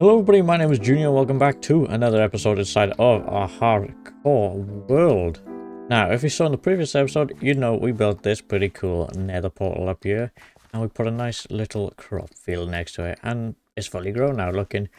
Hello everybody, my name is Junior. Welcome back to another episode inside of our hardcore world. Now, if you saw in the previous episode, you know we built this pretty cool nether portal up here. And we put a nice little crop field next to it. And it's fully grown now, looking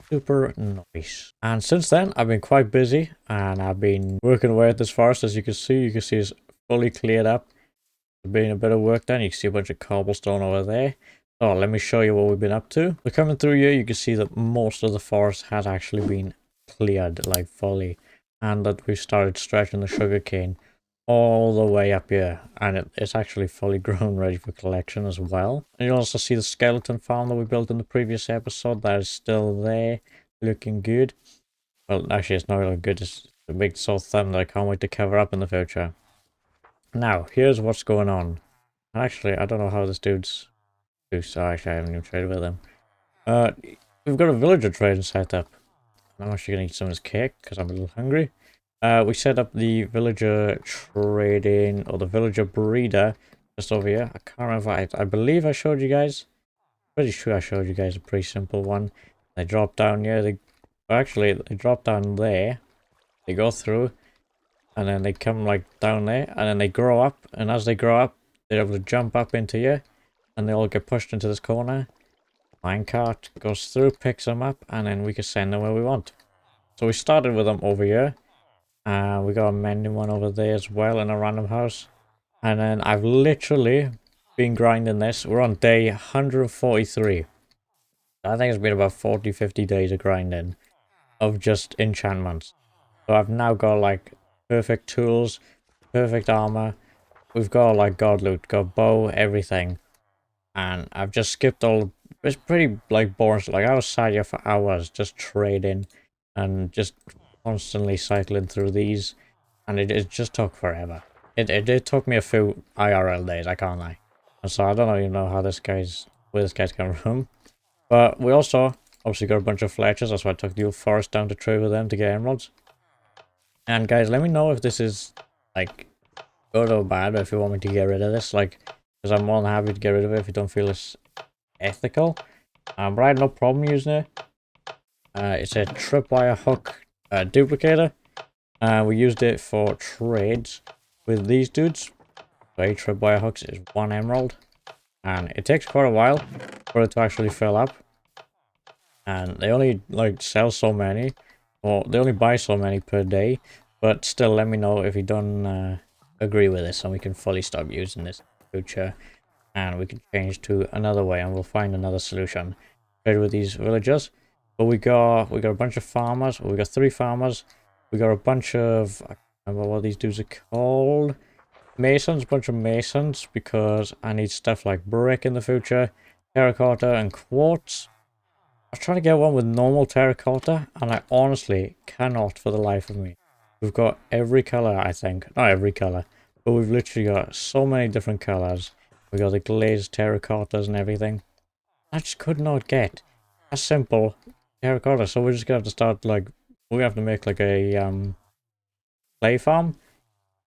super nice. And since then, I've been quite busy. And I've been working away at this forest, as you can see. You can see it's fully cleared up. There's been a bit of work done. You can see a bunch of cobblestone over there. So let me show you what we've been up to. So coming through here, you can see that most of the forest has actually been cleared, like fully. And that we've started stretching the sugarcane all the way up here. And it's actually fully grown, ready for collection as well. And you'll also see the skeleton farm that we built in the previous episode. That is still there, looking good. Well, actually, it's not really good. It's a big sore thumb that I can't wait to cover up in the future. Now, here's what's going on. Actually, I don't know how this dude's... So actually, I haven't even traded with him. We've got a villager trading set up. I'm actually going to eat some of his cake because I'm a little hungry. We set up the villager trading, or the villager breeder, just over here. I can't remember. I believe I showed you guys. Pretty sure I showed you guys a pretty simple one. They drop down here. They drop down there. They go through, and then they come like down there, and then they grow up. And as they grow up, they're able to jump up into here. And they all get pushed into this corner. Minecart goes through, picks them up, and then we can send them where we want. So we started with them over here. We got a mending one over there as well in a random house. And then I've literally been grinding this. We're on day 143. I think it's been about 40-50 days of grinding of just enchantments. So I've now got like perfect tools, perfect armor. We've got like god loot, got bow, everything. And I've just skipped all. It's pretty like boring. Like I was sat here for hours just trading and just constantly cycling through these, and it just took forever. It took me a few IRL days. I can't lie. And so I don't even know how where this guy's coming from. But we also obviously got a bunch of Fletchers. That's why I took the old forest down to trade with them to get emeralds. And guys, let me know if this is like good or bad, or if you want me to get rid of this. Like, because I'm more than happy to get rid of it if you don't feel it's ethical. But I had no problem using it. It's a tripwire hook duplicator. We used it for trades with these dudes. So 8 tripwire hooks is 1 emerald. And it takes quite a while for it to actually fill up. And they only like sell so many. Or they only buy so many per day. But still, let me know if you don't agree with this and we can fully stop using this in the future. And we can change to another way and we'll find another solution. Trade with these villagers. But we got a bunch of farmers. We got 3 farmers. We got a bunch of, I can't remember what these dudes are called. Masons, a bunch of masons, because I need stuff like brick in the future, terracotta and quartz. I was trying to get one with normal terracotta and I honestly cannot for the life of me. We've got every color, I think. Not every color, but we've literally got so many different colors. We got the glazed terracottas and everything. I just could not get a simple terracotta, so we're just gonna have to start like we have to make like a clay farm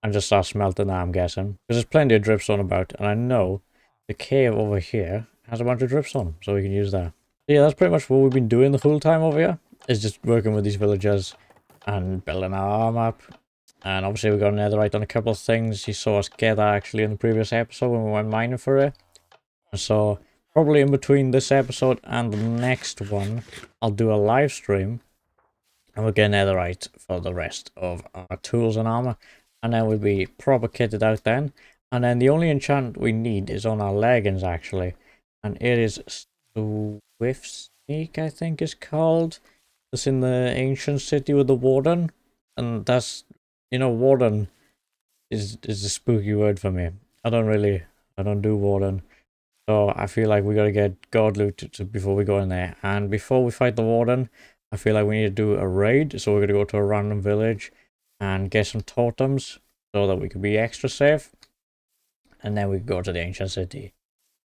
and just start smelting that, I'm guessing. Because there's plenty of dripstone about, and I know the cave over here has a bunch of dripstone, so we can use that. So yeah, that's pretty much what we've been doing the whole time over here. Is just working with these villagers and building our arm up. And obviously we got netherite on a couple of things. You saw us get that actually in the previous episode when we went mining for it. And so probably in between this episode and the next one, I'll do a live stream. And we'll get netherite for the rest of our tools and armor. And then we'll be proper kitted out then. And then the only enchant we need is on our leggings actually. And it is Swift Sneak, I think it's called. It's in the ancient city with the warden. And that's, you know, warden is a spooky word for me. I don't do warden. So I feel like we gotta get god loot before we go in there. And before we fight the warden, I feel like we need to do a raid. So we're gonna go to a random village and get some totems so that we can be extra safe. And then we can go to the ancient city.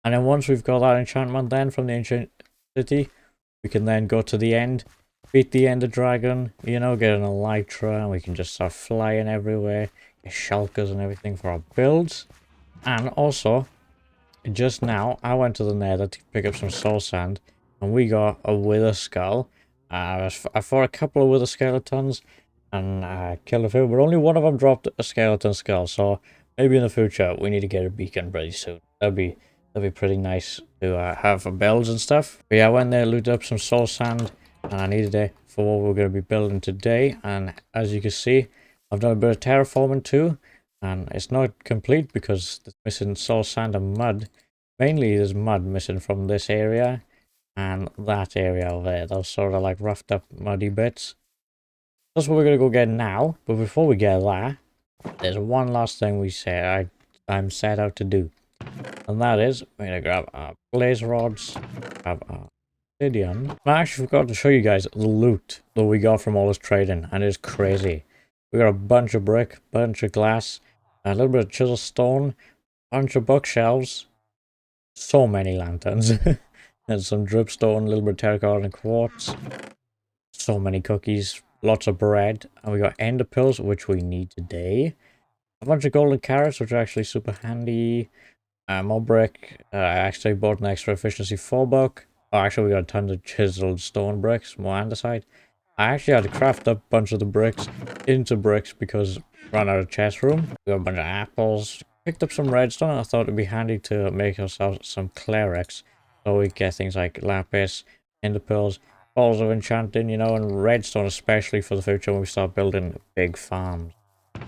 And then once we've got that enchantment then from the ancient city, we can then go to the end, beat the ender dragon, you know, get an elytra, and we can just start flying everywhere, get shulkers and everything for our builds. And also, just now, I went to the nether to pick up some soul sand, and we got a wither skull, I fought a couple of wither skeletons and killed a few, but only one of them dropped a skeleton skull. So maybe in the future we need to get a beacon pretty soon. That'd be pretty nice to have for builds and stuff. But yeah, I went there, looted up some soul sand, and I needed it for what we're going to be building today. And as you can see, I've done a bit of terraforming too, and it's not complete because there's missing soul sand and mud. Mainly there's mud missing from this area and that area over there. Those sort of like roughed up muddy bits. That's what we're going to go get now. But before we get that, there's one last thing I'm set out to do. And that is, we're going to grab our blaze rods, grab our obsidian. I actually forgot to show you guys the loot that we got from all this trading, and it's crazy. We got a bunch of brick, bunch of glass, a little bit of chisel stone, bunch of bookshelves, so many lanterns, and some dripstone, a little bit of terracotta and quartz, so many cookies, lots of bread, and we got ender pills, which we need today. A bunch of golden carrots, which are actually super handy. More brick. I actually bought an extra efficiency 4 buck. Oh, actually, we got a ton of chiseled stone bricks, more andesite. I actually had to craft up a bunch of the bricks into bricks because ran out of chest room. We got a bunch of apples. Picked up some redstone. I thought it'd be handy to make ourselves some clerics. So we get things like lapis, ender pearls, balls of enchanting, you know, and redstone especially for the future when we start building big farms.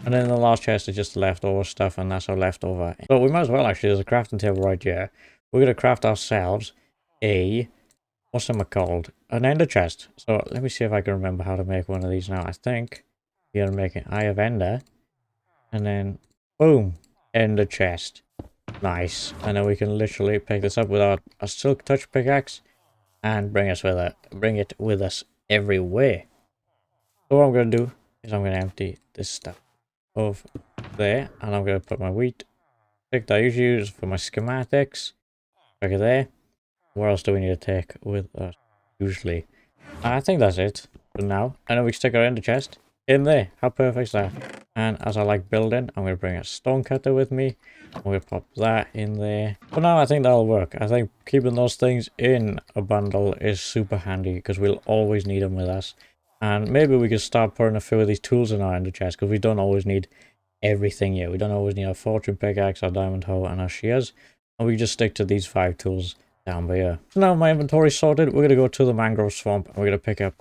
And then the last chest is just leftover stuff, and that's our leftover. So we might as well actually, there's a crafting table right here. We're going to craft ourselves a, what's them called? An ender chest. So let me see if I can remember how to make one of these now. I think you're going to make an eye of ender. And then, boom, ender chest. Nice. And then we can literally pick this up with our silk touch pickaxe and bring it with us everywhere. So what I'm going to do is I'm going to empty this stuff of there, and I'm going to put my wheat pick that I usually use for my schematics back there. What else do we need to take with us usually? I think that's it for now. And then we stick our ender chest in there. How perfect is that? And as I like building, I'm going to bring a stone cutter with me. I'm going to pop that in there. For now, I think that'll work. I think keeping those things in a bundle is super handy because we'll always need them with us. And maybe we could start putting a few of these tools in our ender chest because we don't always need everything here. We don't always need our fortune pickaxe, our diamond hoe, and our shears. And we just stick to these 5 tools down by here. So now my inventory's sorted. We're going to go to the mangrove swamp and we're going to pick up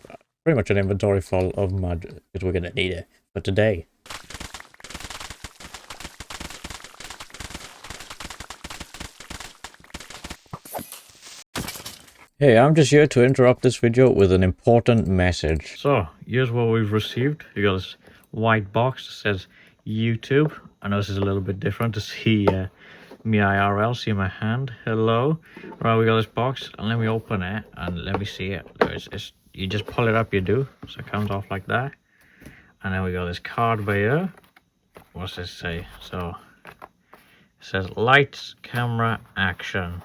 pretty much an inventory full of mud because we're going to need it for today. Hey, I'm just here to interrupt this video with an important message. So, here's what we've received. You got this white box that says YouTube. I know this is a little bit different to see me IRL, see my hand. Hello. Right, we got this box, and let me open it, and let me see it. You just pull it up, you do. So it comes off like that. And then we got this card by here. What's this say? So, it says lights, camera, action.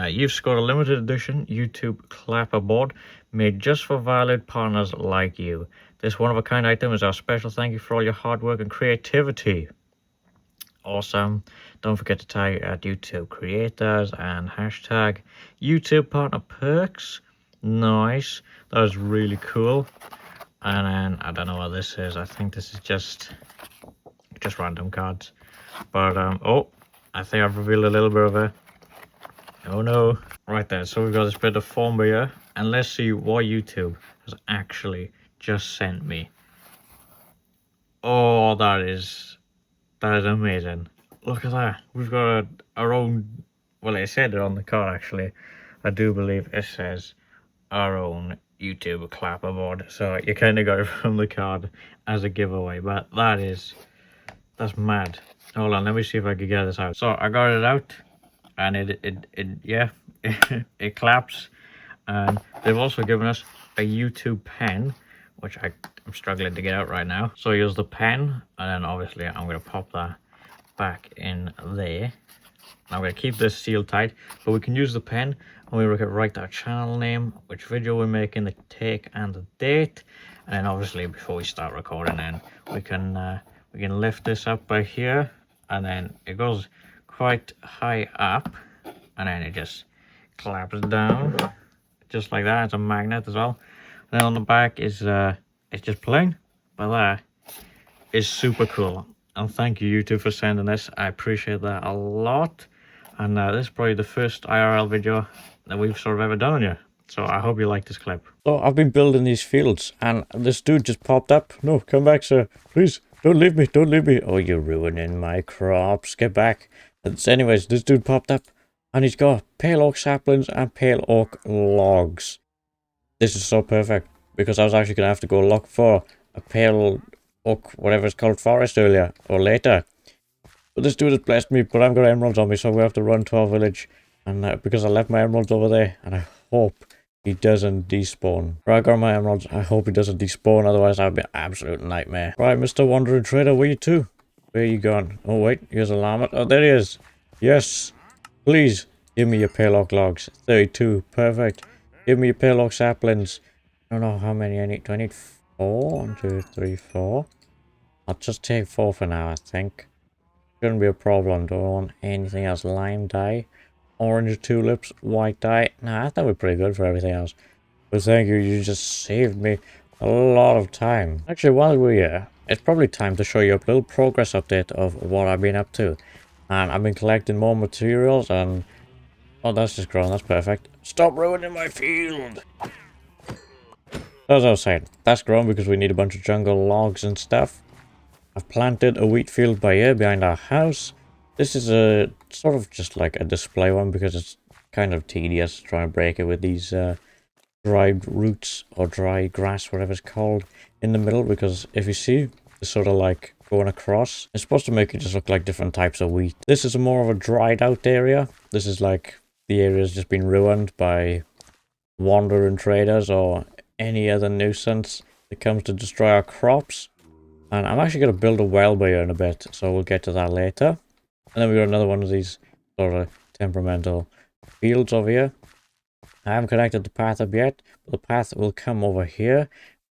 You've scored a limited edition YouTube clapperboard made just for valued partners like you. This one-of-a-kind item is our special thank you for all your hard work and creativity. Awesome. Don't forget to tag at YouTube creators and hashtag YouTube partner perks. Nice. That is really cool. And then I don't know what this is. I think this is just random cards. But oh, I think I've revealed a little bit of it. Oh no. Right there, so we've got this bit of form here, and let's see what YouTube has actually just sent me. Oh, that is amazing. Look at that. We've got our own, well, it said it on the card actually. I do believe it says our own YouTube clapperboard. So you kind of got it from the card as a giveaway, but that's mad. Hold on, let me see if I can get this out. So I got it out. And it claps. And they've also given us a YouTube pen, which I'm struggling to get out right now. So here's the pen, and then obviously I'm going to pop that back in there. I'm going to keep this sealed tight, but we can use the pen and we can write our channel name, which video we're making, the take, and the date. And then obviously before we start recording, then we can lift this up by here, and then it goes quite high up, and then it just claps down just like that. It's a magnet as well. And then on the back is it's just plain, but that is super cool. And thank you two for sending this. I appreciate that a lot. And this is probably the first IRL video that we've sort of ever done on you. So I hope you like this clip. So I've been building these fields and this dude just popped up. No, come back, sir. Please, don't leave me, don't leave me. Oh, you're ruining my crops. Get back. And anyways, this dude popped up and he's got pale oak saplings and pale oak logs. This is so perfect because I was actually going to have to go look for a pale oak, whatever it's called, forest earlier or later. But this dude has blessed me, but I've got emeralds on me, so we have to run to our village. And because I left my emeralds over there, and I hope he doesn't despawn. Right, I got my emeralds. I hope he doesn't despawn, otherwise that would be an absolute nightmare. Right, Mr. Wandering Trader, where you to? Where are you gone? Oh, wait, here's a llama. Oh, there he is. Yes. Please, give me your pale oak logs. 32. Perfect. Give me your pale oak saplings. I don't know how many I need. Do I need 4? 1, 2, 3, 4. I'll just take 4 for now, I think. Shouldn't be a problem. Don't want anything else. Lime dye, orange tulips, white dye. Nah, I thought we're pretty good for everything else. But thank you, you just saved me a lot of time. Actually, while we're here, it's probably time to show you a little progress update of what I've been up to. And I've been collecting more materials and... Oh, that's just grown. That's perfect. Stop ruining my field! As I was saying, that's grown because we need a bunch of jungle logs and stuff. I've planted a wheat field by here behind our house. This is a sort of just like a display one because it's kind of tedious trying to break it with these dried roots or dry grass, whatever it's called, in the middle. Because if you see, it's sort of like going across. It's supposed to make it just look like different types of wheat. This is more of a dried out area. This is like the area's just been ruined by wandering traders or any other nuisance that comes to destroy our crops. And I'm actually going to build a well by here in a bit, so we'll get to that later. And then we got another one of these sort of temperamental fields over here. I haven't connected the path up yet, but the path will come over here.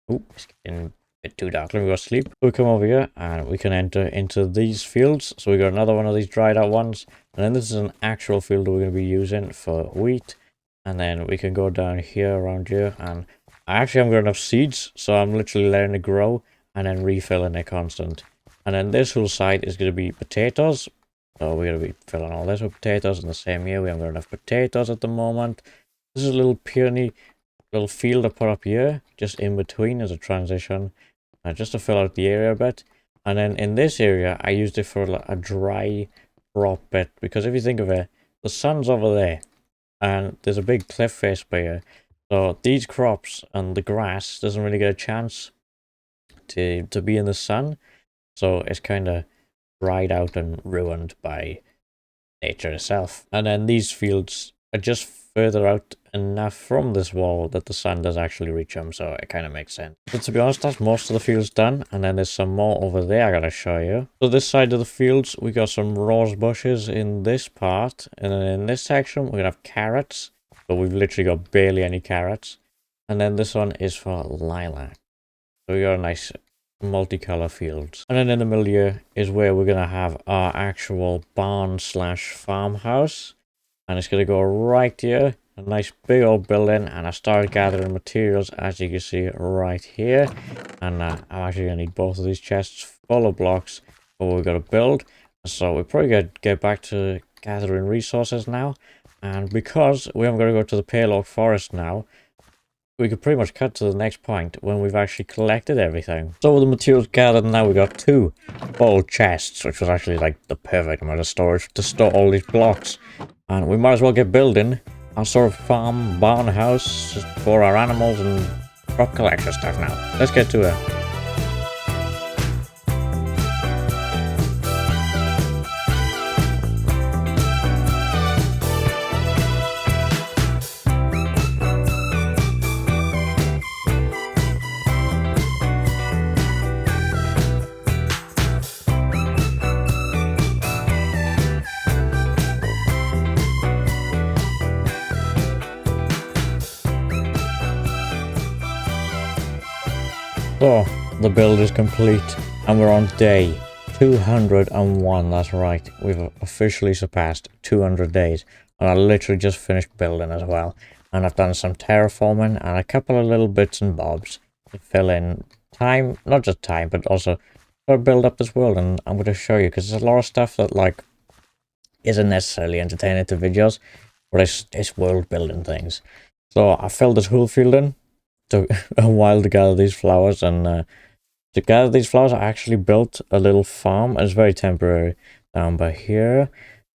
Oh, it's getting a bit too dark. Let me go to sleep. We'll come over here and we can enter into these fields. So we got another one of these dried out ones. And then this is an actual field that we're going to be using for wheat. And then we can go down here, around here. And I actually haven't got enough seeds, so I'm literally letting it grow and then refilling it constant. And then this whole side is going to be potatoes. So we're going to be filling all this with potatoes in the same year. We haven't got enough potatoes at the moment. This is a little peony little field I put up here, just in between as a transition, just to fill out the area a bit. And then in this area, I used it for a dry crop bit, because if you think of it, the sun's over there, and there's a big cliff face by here. So these crops and the grass doesn't really get a chance to be in the sun, so it's kind of dried out and ruined by nature itself. And then these fields are just further out enough from this wall that the sun does actually reach them, so it kind of makes sense. But to be honest, that's most of the fields done, and then there's some more over there I gotta show you. So this side of the fields, we got some rose bushes in this part, and then in this section we're gonna have carrots, but we've literally got barely any carrots. And then this one is for lilac. So we got a nice multicolour fields. And then in the middle here is where we're going to have our actual barn slash farmhouse. And it's going to go right here. A nice big old building. And I started gathering materials, as you can see right here. And I'm actually going to need both of these chests full of blocks for what we've got to build. So we're probably going to get back to gathering resources now. And because we haven't got to go to the Pale Oak Forest now, we could pretty much cut to the next point when we've actually collected everything. So with the materials gathered now, we got 2 full chests, which was actually like the perfect amount of storage to store all these blocks. And we might as well get building our sort of farm barn house for our animals and crop collection stuff now. Let's get to it. So, the build is complete, and we're on day 201, that's right. We've officially surpassed 200 days, and I literally just finished building as well. And I've done some terraforming and a couple of little bits and bobs to fill in time, not just time, but also to build up this world. And I'm going to show you, because there's a lot of stuff that like isn't necessarily entertaining to videos, but it's world building things. So I filled this whole field in. Took a while to gather these flowers, and to gather these flowers I actually built a little farm. It's very temporary down by here.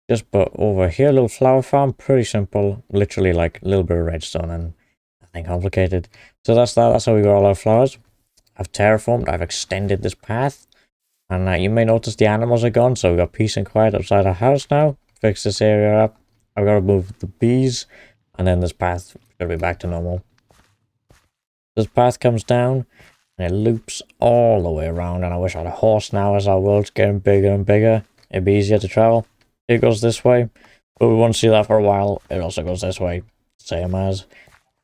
Just but over here, little flower farm, pretty simple, literally like a little bit of redstone and nothing complicated. So that's that, that's how we got all our flowers. I've terraformed, I've extended this path, and you may notice the animals are gone, so we've got peace and quiet outside our house now. Fix this area up. I've got to move the bees, and then this path should be back to normal. This path comes down, and it loops all the way around, and I wish I had a horse now as our world's getting bigger and bigger. It'd be easier to travel. It goes this way, but we won't see that for a while. It also goes this way, same as.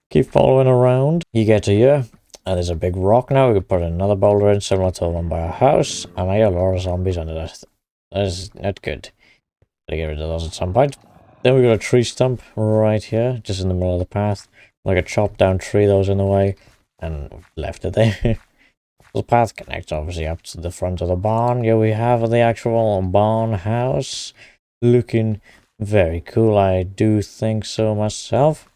Keep following around. You get to here, and there's a big rock now. We could put another boulder in, similar to the one by our house, and I hear a lot of zombies under that. That is not good. Gotta get rid of those at some point. Then we got a tree stump right here, just in the middle of the path. Like a chopped down tree that was in the way, and left it there. The path connects obviously up to the front of the barn. Here we have the actual barn house. Looking very cool, I do think so myself.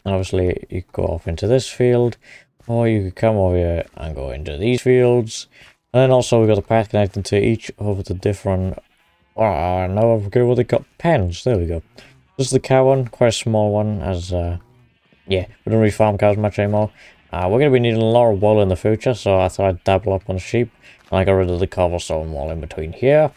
And obviously you go off into this field, or you could come over here and go into these fields. And then also we got the path connecting to each of the different, now I forget what they got, pens. There we go. This is the cow one, quite a small one, as yeah, we don't really farm cows much anymore. We're going to be needing a lot of wool in the future, so I thought I'd dabble up on sheep. And I got rid of the cobblestone wall in between here.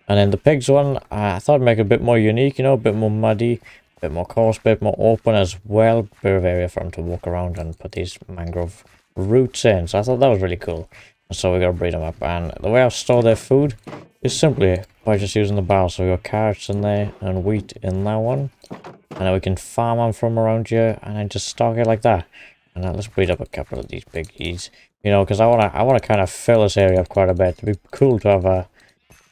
And then the pigs one, I thought I'd make it a bit more unique, you know, a bit more muddy, a bit more coarse, a bit more open as well. Bit of area for them to walk around and put these mangrove roots in. So I thought that was really cool. And so we got to breed them up. And the way I store their food is simply by just using the barrel. So we got carrots in there and wheat in that one. And then we can farm them from around here and then just stock it like that. And now let's breed up a couple of these piggies. You know, because I wanna kind of fill this area up quite a bit. It'd be cool to have a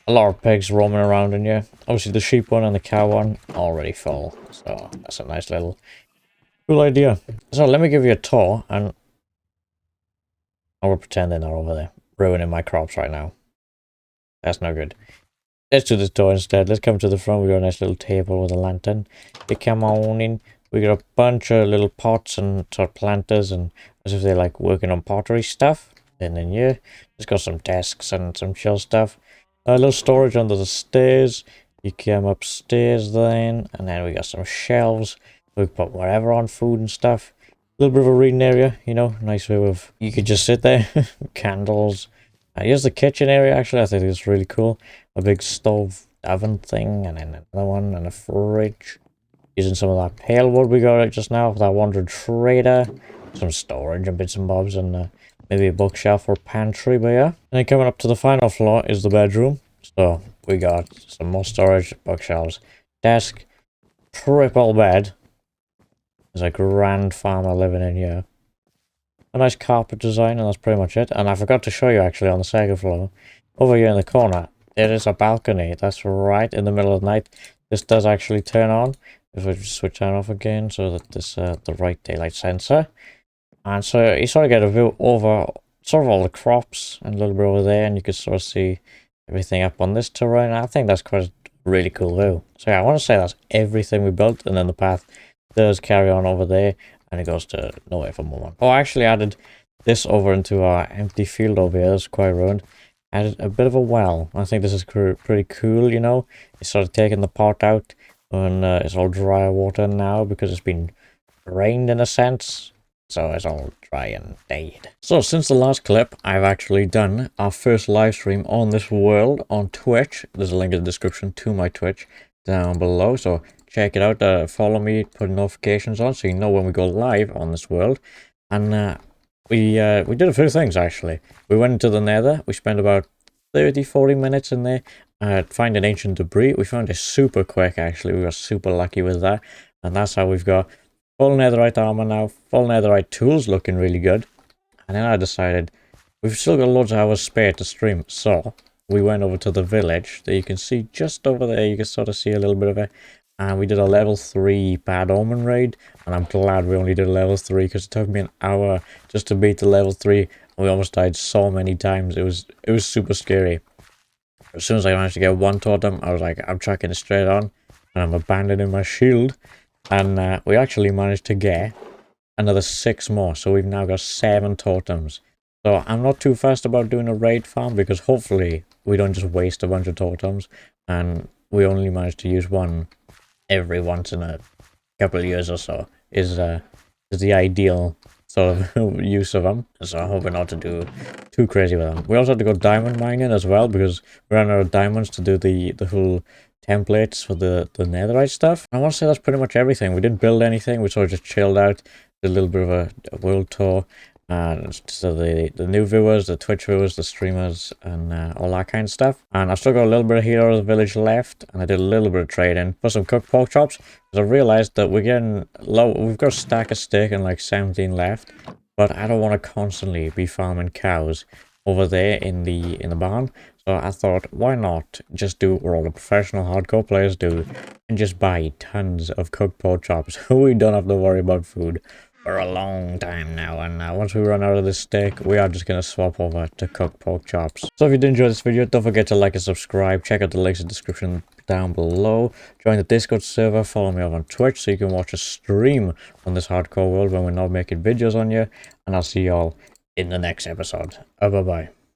lot of pigs roaming around in here. Obviously the sheep one and the cow one already full. So that's a nice little cool idea. So let me give you a tour, and I will pretend they're not over there ruining my crops right now. That's no good. Let's do this tour instead. Let's come to the front. We got a nice little table with a lantern. You come on in. We got a bunch of little pots and sort of planters, and as if they're like working on pottery stuff. And then here, just got some desks and some chill stuff. A little storage under the stairs. You come upstairs then, and then we got some shelves. We can put whatever on, food and stuff. A little bit of a reading area, you know, nice view of, you could just sit there. Candles. Here's the kitchen area, actually. I think it's really cool. A big stove oven thing, and then another one, and a fridge. Using some of that pale wood we got just now for that wandering trader. Some storage and bits and bobs, and maybe a bookshelf or pantry, but yeah. And then coming up to the final floor is the bedroom. So we got some more storage, bookshelves, desk, triple bed. There's a grand farmer living in here. A nice carpet design, and that's pretty much it. And I forgot to show you actually on the second floor. Over here in the corner, there is a balcony. That's right in the middle of the night. This does actually turn on. If I just switch that off again, so that this the right daylight sensor. And so you sort of get a view over sort of all the crops and a little bit over there, and you can sort of see everything up on this terrain. I think that's quite a really cool view. So yeah, I want to say that's everything we built, and then the path does carry on over there, and it goes to nowhere for a moment. Oh, I actually added this over into our empty field over here. That's quite ruined. Added a bit of a well. I think this is pretty cool, you know. It's sort of taking the pot out, and it's all dry water now because it's been rained in a sense. So it's all dry and dead. So since the last clip, I've actually done our first live stream on this world on Twitch. There's a link in the description to my Twitch down below. So check it out. Follow me, put notifications on so you know when we go live on this world. And we did a few things actually. We went into the nether. We spent about 30-40 minutes in there finding ancient debris. We found it super quick actually. We got super lucky with that. And that's how we've got full netherite armor now, full netherite tools, looking really good. And then I decided we've still got loads of hours spare to stream, so we went over to the village that you can see just over there. You can sort of see a little bit of a And we did a level 3 Bad Omen raid, and I'm glad we only did a level 3 because it took me an hour just to beat the level 3, and we almost died so many times. It was super scary. As soon as I managed to get one totem, I was like, I'm tracking it straight on, and I'm abandoning my shield. And we actually managed to get another 6 more, so we've now got 7 totems. So I'm not too fast about doing a raid farm because hopefully we don't just waste a bunch of totems, and we only manage to use one every once in a couple of years or so is the ideal sort of use of them. So I'm hoping not to do too crazy with them. We also have to go diamond mining as well because we ran out of diamonds to do the whole templates for the netherite stuff. I want to say that's pretty much everything. We didn't build anything. We sort of just chilled out, did a little bit of a world tour. And so the new viewers, the Twitch viewers, the streamers, and all that kind of stuff. And I've still got a little bit of Hero of the Village left, and I did a little bit of trading for some cooked pork chops, because I realized that we're getting low. We've got a stack of steak and like 17 left, but I don't want to constantly be farming cows over there in the barn. So I thought, why not just do what all the professional hardcore players do, and just buy tons of cooked pork chops, so we don't have to worry about food for a long time now. And once we run out of this steak, we are just going to swap over to cooked pork chops. So if you did enjoy this video, don't forget to like and subscribe. Check out the links in the description down below. Join the Discord server. Follow me over on Twitch so you can watch a stream on this hardcore world when we're not making videos on you. And I'll see y'all in the next episode. Bye bye.